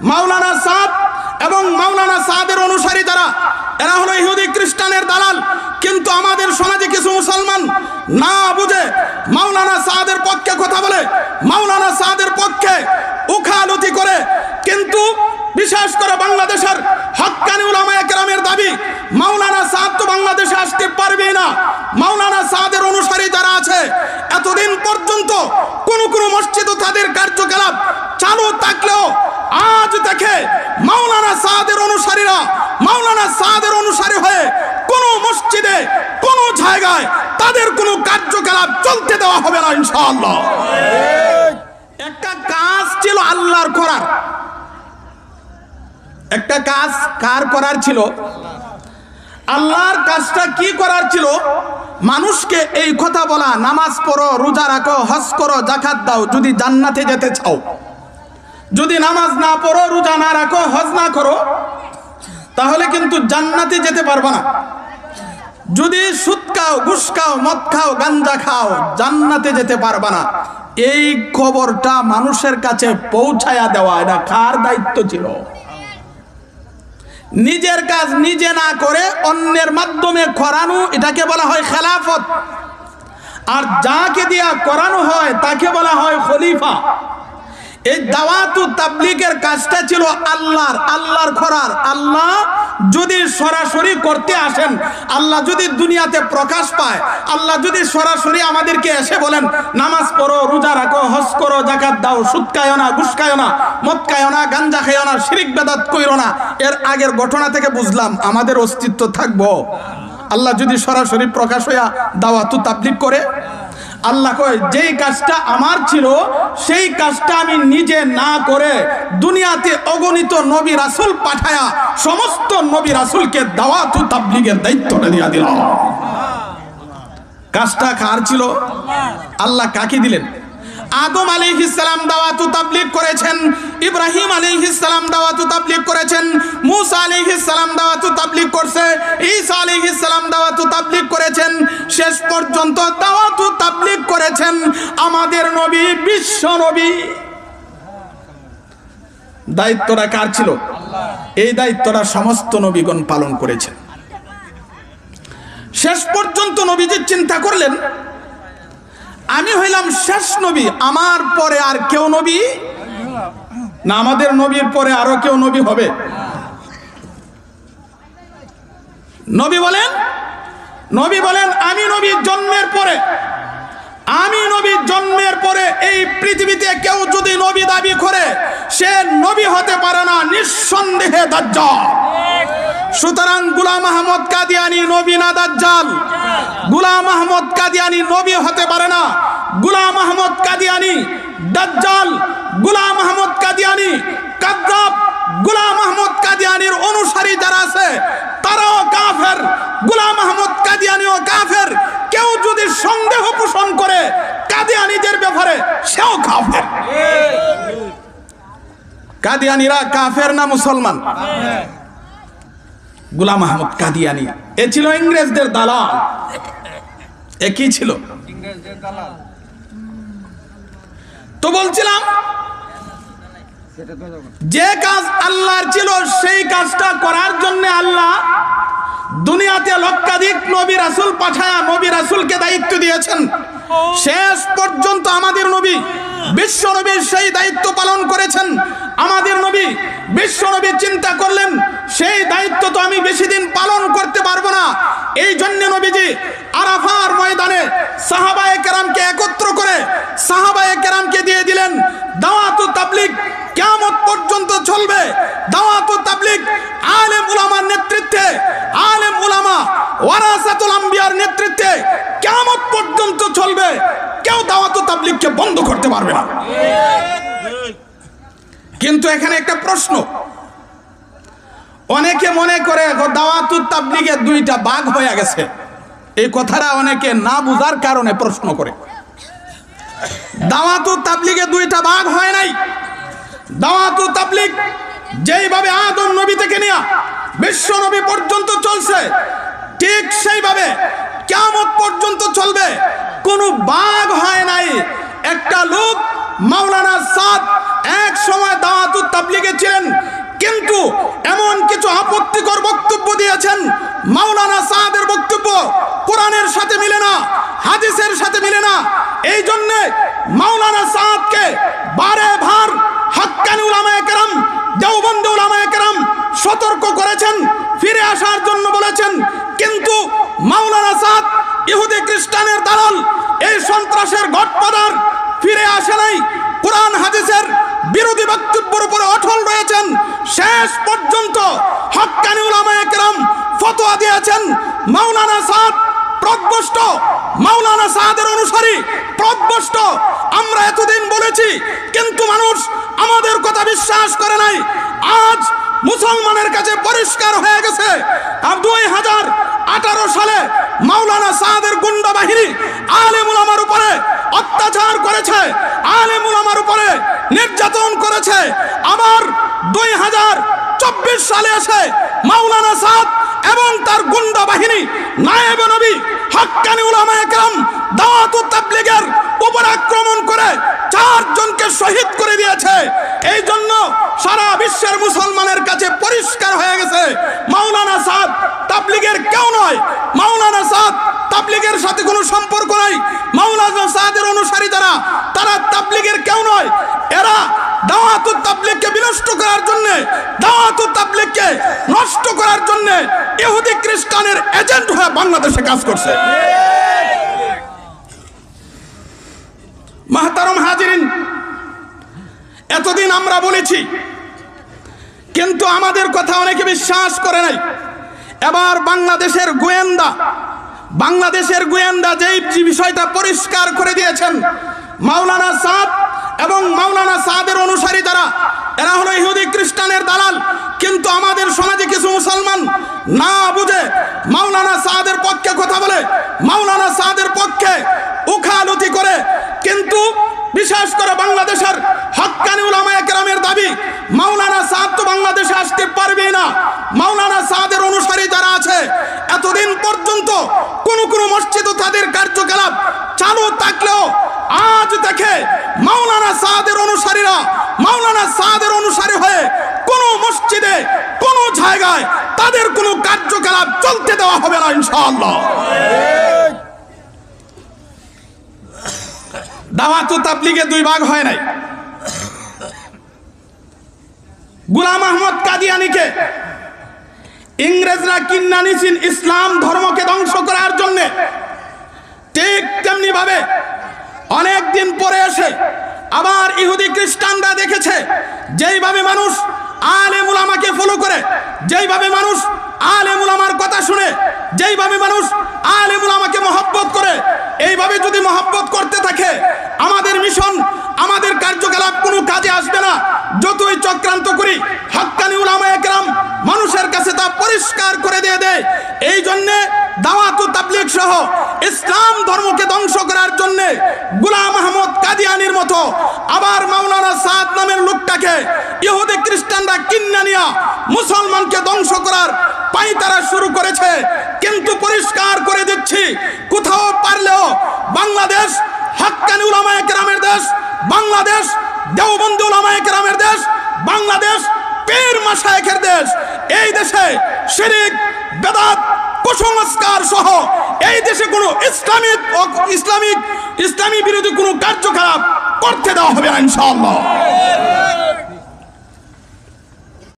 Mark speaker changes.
Speaker 1: মাওলানা সাদ এবং মাওলানা সাদের অনুসারী যারা, এরা হলো ইহুদি খ্রিস্টানের দালাল। কিন্তু আমাদের সমাজে কিছু মুসলমান না বুঝে মাওলানা সাদের পক্ষে কথা বলে, মাওলানা সাদের পক্ষে উখালতি করে। কিন্তু বিশেষ করে বাংলাদেশের হক্কানি উলামায়ে কেরামের দাবি, মাওলানা সাদ তো বাংলাদেশে আসতে পারবে না। মাওলানা সাদের অনুসারী যারা আছে, এতদিন পর্যন্ত কোন কোন মসজিদে তাদের কার্যকলাপ চালু থাকলেও আজ দেখে মাওলানা সাদের অনুসারীরা মাওলানা সাদের অনুসারী হয়ে কোন মসজিদে কোন জায়গায় তাদের কোনো কার্যকলাপ চলতে দেওয়া হবে না ইনশাআল্লাহ। একটা কাজ ছিল আল্লাহর করার, একটা কাজ কার করার ছিল? আল্লাহর কাজটা কি করার ছিল? মানুষকে এই কথা বলা, নামাজ পড়ো, রোজা রাখো, হজ করো, যাকাত দাও, যদি জান্নাতে যেতে চাও। যদি নামাজ না পড়ো, রোজা না রাখো, হজ না করো, তাহলে কিন্তু জান্নাতে যেতে পারবে না। যদি সুদ খাও, ঘুষ খাও, মদ খাও, গাঞ্জা খাও, জান্নাতে যেতে পারবে না। এই খবরটা মানুষের কাছে পৌঁছায়া দেওয়া এটা কার দায়িত্ব ছিল? নিজের কাজ নিজে না করে অন্যের মাধ্যমে করানো, এটাকে বলা হয় খেলাফত। আর যাকে দিয়া করানো হয় তাকে বলা হয় খলিফা। এই দাওয়াতু তাবলীগের কাজটা ছিল আল্লাহর করার। আল্লাহ যদি সরাসরি করতে আসেন, আল্লাহ যদি দুনিয়াতে প্রকাশ পায়, আল্লাহ যদি সরাসরি আমাদেরকে এসে বলেন নামাজ পড়ো, রোজা রাখো, হজ করো, যাকাত দাও, সুদ খায়ো না, ঘুষ খায়ো না, মদ খায়ো না, গাঞ্জা খায়ো না, শিরক বেদাত কইরো না, এর আগের ঘটনা থেকে বুঝলাম আমাদের অস্তিত্ব থাকবো। আল্লাহ যদি সরাসরি প্রকাশ হইয়া দাওয়াতু তাবলীগ করে, আল্লাহ কয় যেই কাজটা আমার ছিল সেই কাজটা আমি নিজে না করে দুনিয়াতে অগণিত নবী রাসূল পাঠায়া সমস্ত নবী রাসূলকে দাওয়াতু তাবলীগের দায়িত্বটা দিয়া দিলাম। কাজটা কার ছিল? আল্লাহ কাকে দিলেন? আদম আলাইহিস সালাম দাওয়াতু তাবলীগ করেছেন, ইব্রাহিম আলাইহিস সালাম দাওয়াতু তাবলীগ করেছেন, মুসা আলাইহিস সালাম দাওয়াতু তাবলীগ করছে, ঈসা আলাইহিস সালাম দাওয়াতু তাবলীগ করেছেন, শেষ পর্যন্ত দাওয়াতু তাবলীগ করেছেন আমাদের নবী, বিশ্ব নবী। দায়িত্বটা কার ছিল? এই দায়িত্বটা সমস্ত নবীগণ পালন করেছেন। শেষ পর্যন্ত নবীজি চিন্তা করলেন, আমি হইলাম শেষ নবী, আমার পরে আর কেউ নবী না, আমাদের নবীর পরে আরো কেউ নবী হবে? নবী বলেন আমি নবীর জন্মের পরে এই পৃথিবীতে কেউ যদি নবী দাবি করে সে নবী হতে পারে না, নিঃসন্দেহে দাজ্জাল। সুতরাং গোলাম আহমদ কাদিয়ানী নবী না দাজ্জাল? গোলাম আহমদ কাদিয়ানী নবী হতে পারে না। গোলাম আহমদ কাদিয়ানী দাজ্জাল, গোলাম আহমদ কাদিয়ানী কাযযাব, গোলাম আহমদ কাদিয়ানীর অনুসারী যারা আছে তারাও কাফের, গোলাম আহমদ কাদিয়ানীও কাফের। কেউ যদি সন্দেহ পোষণ করে কাদিয়ানীদের ব্যাপারে সেও কাফের। কাদিয়ানীরা কাফের না মুসলমান? গোলাম আহমদ কাদিয়ানী এ ছিল ইংরেজদের দালাল। এ কি ছিল? তো বলছিলাম যে কাজ আল্লাহর ছিল সেই কাজটা করার জন্য আল্লাহ দুনিয়াতে লক্ষাধিক নবী রাসূল পাঠায়া নবী রাসূলকে দায়িত্ব দিয়েছেন। শেষ পর্যন্ত আমাদের নবী বিশ্ব নবীর সেই দায়িত্ব পালন করেছেন। আমাদের নবী বিশ্ব নবী চিন্তা করলেন সেই দায়িত্ব তো আমি বেশি দিন পালন করতে পারবো না। এই জন্য নবীজি আরাফার ময়দানে সাহাবায়ে কেরামকে একত্র করে সাহাবায়ে কেরামকে দিয়ে দিলেন দাওয়াতু তাবলীগ কিয়ামত পর্যন্ত চলবে। দাওয়াতু তাবলীগ আলেম উলামার নেতৃত্বে, আলেম উলামা ওয়ারাসাতুল আম্বিয়ার নেতৃত্বে কিয়ামত পর্যন্ত চলবে। কেউ দাওয়াতু তাবলীগকে বন্ধ করতে পারবে না। কিন্তু এখানে একটা প্রশ্ন, অনেকে মনে করে দাওয়াতু তাবলীগে দুইটা ভাগ হয়ে গেছে। এই কথাটা অনেকে না বুঝার কারণে প্রশ্ন করে। দাওয়াতু তাবলীগে দুইটা ভাগ হয় নাই। দাওয়াতু তাবলীগ যেইভাবে আদম নবী থেকে নিয়ে বিশ্ব নবী পর্যন্ত চলছে ঠিক সেইভাবে কিয়ামত পর্যন্ত চলবে। কোনো ভাগ হয় নাই। একটা লোক মাওলানা সাদ এক সময় দাওয়াতু তাবলীগে ছিলেন, বলেছেন মাওলানা সাদের বক্তব্য কোরআনের সাথে মিলে না, হাদিসের সাথে মিলে না। এই জন্য মাওলানা সাদকে বারে ভার হাক্কানি উলামায়ে কেরাম, দেওবন্দি উলামায়ে কেরাম সতর্ক করেছেন, ফিরে আসার জন্য বলেছেন। কিন্তু মাওলানা সাদ ইহুদি খ্রিস্টানের দালাল, এই সন্ত্রাসের গডফাদার ফিরে আসে নাই, কোরআন হাদিসের বিরোধী বক্তব্যের উপরে অটল রয়েছেন। শেষ পর্যন্ত হাক্কানি উলামায়ে কেরাম ফতোয়া দিয়েছেন মাওলানা সাদ প্রদভষ্ট, মাওলানা সাদের অনুসারী প্রদভষ্ট। আমরা এতদিন বলেছি, কিন্তু মানুষ আমাদের কথা বিশ্বাস করে নাই। আজ মুসলমানের কাছে পরিষ্কার হয়ে গেছে। 2018 সালে মাওলানা সাদের গুন্ডা বাহিনী আলেম উলামার উপরে অত্যাচার করেছে, আলেম উলামার উপরে নির্যাতন করেছে। আবার 2024 সালে এসে মাওলানা সাদ এবং তার গুন্ডা বাহিনী নায়েবে নবী হাক্কানি উলামায়ে কেরাম দাওয়াত ও তাবলীগের উপর আক্রমণ করে 4 জনকে শহীদ করে দিয়েছে। এই জন্য সারা বিশ্বের মুসলমানের কাছে পরিষ্কার হয়ে গেছে মাওলানা সাদ তাবলীগের কেউ নয়, মাওলানা সাদ তাবলীগের সাথে কোনো সম্পর্ক নাই। মাওলানা সাদের অনুসারী যারা, তারা তাবলীগের কেউ নয়। এরা দাওয়াত ও তাবলীগকে বিনষ্ট করার জন্য, দাওয়াত ও তাবলীগকে নষ্ট করার জন্য ইহুদি খ্রিস্টানের এজেন্ট হয়ে বাংলাদেশে কাজ করছে। মাহতারম হাজিরিন, এতদিন আমরা বলেছি, কিন্তু আমাদের কথা অনেকে বিশ্বাস করে নাই। এবার বাংলাদেশের গোয়েন্দা যেই বিষয়টা পরিষ্কার করে দিয়েছেন, মাওলানা সাদ এবং মাওলানা সাদের অনুসারী যারা, এরা হলো ইহুদি খ্রিস্টানের দালাল। কিন্তু আমাদের সমাজে কিছু মুসলমান না বুঝে মাওলানা সাদের পক্ষে কথা বলে, মাওলানা সাদের পক্ষে উখালতি করে। কিন্তু বিশেষ করে বাংলাদেশের হাক্কানি উলামায়ে কেরামের দাবি, মাওলানা সাদ তো বাংলাদেশে আসতে পারবে না। মাওলানা সাদের অনুসারী যারা আছে, এতদিন পর্যন্ত কোন মসজিদও তাদের কার্যকলাপ চালু থাকলেও আজ দেখে মাওলানা সাদের অনুসারীরা, মাওলানা সাদের অনুসারী হয়ে কোন মসজিদে, কোন জায়গায় তাদের কোনো কার্যকলাপ চলতে দেওয়া হবে না ইনশাআল্লাহ। দাওয়াত ও তাবলীগে 2 ভাগ হয় নাই। গোলাম আহমদ কাদিয়ানীকে ইংরেজরা কিন্না নিয়েছেন ইসলাম ধর্মকে ধ্বংস করার জন্য। ঠিক তেমনি ভাবে অনেক দিন পরে এসে আবার ইহুদি খ্রিস্টানরা দেখেছে যেইভাবে মানুষ আলেম উলামাকে ফলো করে, যেইভাবে মানুষ আলেম উলামার কথা শুনে, যেইভাবে মানুষ আলেম উলামাকে মহব্বত করে, এইভাবে যদি মহব্বত করতে থাকে আমাদের মিশন, আমাদের কার্যকলাপ কোনো কাজে আসবে না। যতই চক্রান্ত করি, হাক্কানি উলামায়ে কেরাম মানুষের কাছে তা পরিষ্কার করে দিয়ে দেয়। এই জন্য দাওয়াত ও তাবলীগ সহ ইসলাম ধর্মকে ধ্বংস করার জন্য গোলাম আহমদ কাদিয়ানীর মতো আবার মাওলানা সাদ নামের লোকটাকে ইহুদি খ্রিস্টানরা কিন্না নিয়া মুসলমানকে ধ্বংস করার পায়তারা শুরু করেছে। কিন্তু পরিষ্কার করে দিচ্ছি, কোথাও পারলেও বাংলাদেশ হাক্কানি উলামায়ে কেরামের দেশ, বাংলাদেশ দেওবন্দি উলামায়ে কেরামের দেশ, বাংলাদেশ পীর মাশায়েখের দেশ। এই দেশে শিরক, বেদাত, কুসংস্কার সহ এই দেশে কোনো ইসলামী বিরোধী কোনো কার্যকলাপ করতে দেওয়া হবে না ইনশাআল্লাহ।